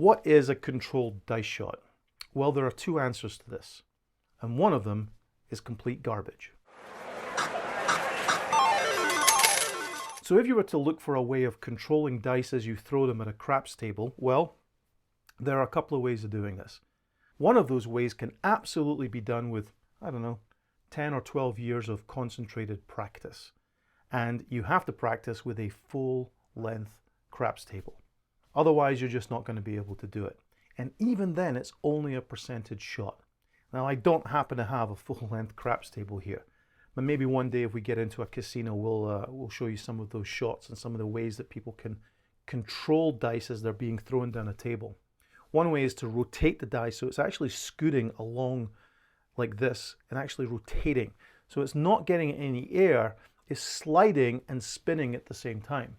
What is a controlled dice shot? Well, there are two answers to this, and one of them is complete garbage. So if you were to look for a way of controlling dice as you throw them at a craps table, well, there are a couple of ways of doing this. One of those ways can absolutely be done with, 10 or 12 years of concentrated practice. And you have to practice with a full-length craps table. Otherwise, you're just not going to be able to do it. And even then, it's only a percentage shot. Now, I don't happen to have a full-length craps table here, but maybe one day if we get into a casino, we'll show you some of those shots and some of the ways that people can control dice as they're being thrown down a table. One way is to rotate the dice so it's actually scooting along like this and actually rotating. So it's not getting any air, it's sliding and spinning at the same time.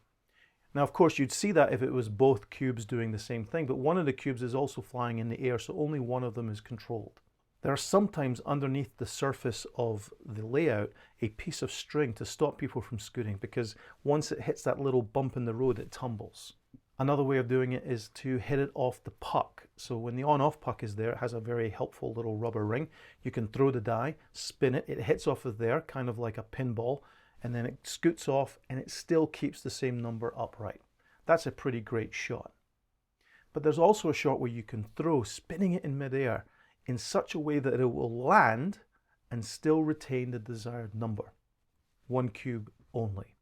Now, of course, you'd see that if it was both cubes doing the same thing, but one of the cubes is also flying in the air, so only one of them is controlled. There are sometimes underneath the surface of the layout a piece of string to stop people from scooting, because once it hits that little bump in the road, it tumbles. Another way of doing it is to hit it off the puck. So when the on-off puck is there, it has a very helpful little rubber ring. You can throw the die, spin it, it hits off of there, kind of like a pinball, and then it scoots off and it still keeps the same number upright. That's a pretty great shot. But there's also a shot where you can throw, spinning it in midair in such a way that it will land and still retain the desired number. One cube only.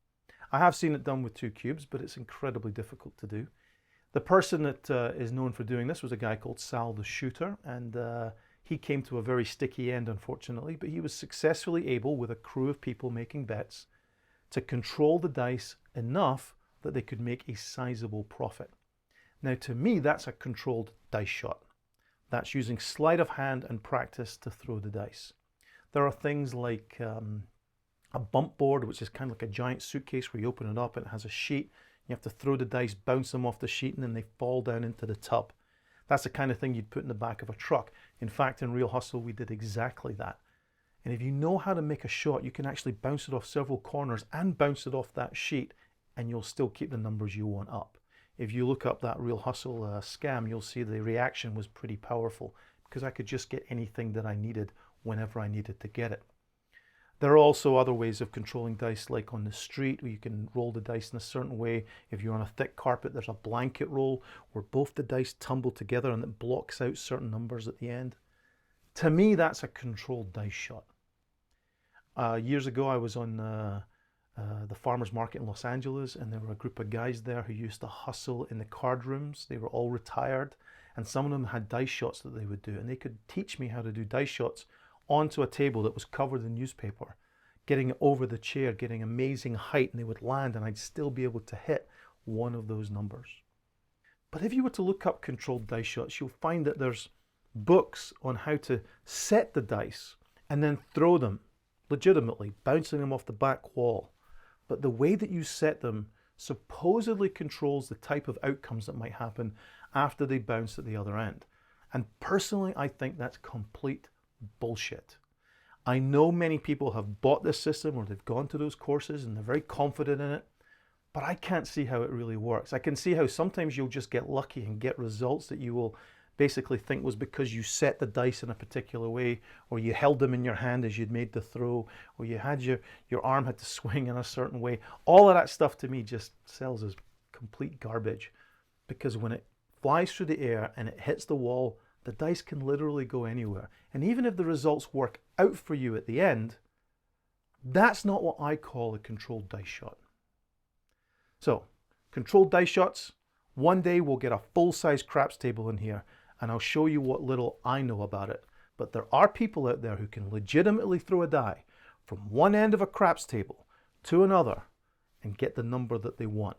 I have seen it done with two cubes, but it's incredibly difficult to do. The person that is known for doing this was a guy called Sal the Shooter, and he came to a very sticky end, unfortunately, but he was successfully able, with a crew of people making bets, to control the dice enough that they could make a sizable profit. Now, to me, that's a controlled dice shot. That's using sleight of hand and practice to throw the dice. There are things like a bump board, which is kind of like a giant suitcase where you open it up and it has a sheet. You have to throw the dice, bounce them off the sheet, and then they fall down into the tub. That's the kind of thing you'd put in the back of a truck. In fact, in Real Hustle, we did exactly that. And if you know how to make a shot, you can actually bounce it off several corners and bounce it off that sheet, and you'll still keep the numbers you want up. If you look up that Real Hustle scam, you'll see the reaction was pretty powerful, because I could just get anything that I needed whenever I needed to get it. There are also other ways of controlling dice, like on the street, where you can roll the dice in a certain way. If you're on a thick carpet, there's a blanket roll where both the dice tumble together and it blocks out certain numbers at the end. To me, that's a controlled dice shot. Years ago, I was on the farmer's market in Los Angeles, and there were a group of guys there who used to hustle in the card rooms. They were all retired, and some of them had dice shots that they would do, and they could teach me how to do dice shots onto a table that was covered in newspaper, getting it over the chair, getting amazing height, and they would land, and I'd still be able to hit one of those numbers. But if you were to look up controlled dice shots, you'll find that there's books on how to set the dice and then throw them legitimately, bouncing them off the back wall. But the way that you set them supposedly controls the type of outcomes that might happen after they bounce at the other end. And personally, I think that's complete bullshit. I know many people have bought this system or they've gone to those courses and they're very confident in it, but I can't see how it really works. I can see how sometimes you'll just get lucky and get results that you will basically think was because you set the dice in a particular way, or you held them in your hand as you'd made the throw, or you had your arm had to swing in a certain way. All of that stuff to me just sells as complete garbage, because when it flies through the air and it hits the wall, the dice can literally go anywhere. And even if the results work out for you at the end, that's not what I call a controlled dice shot. So, controlled dice shots, one day we'll get a full-size craps table in here, and I'll show you what little I know about it. But there are people out there who can legitimately throw a die from one end of a craps table to another and get the number that they want.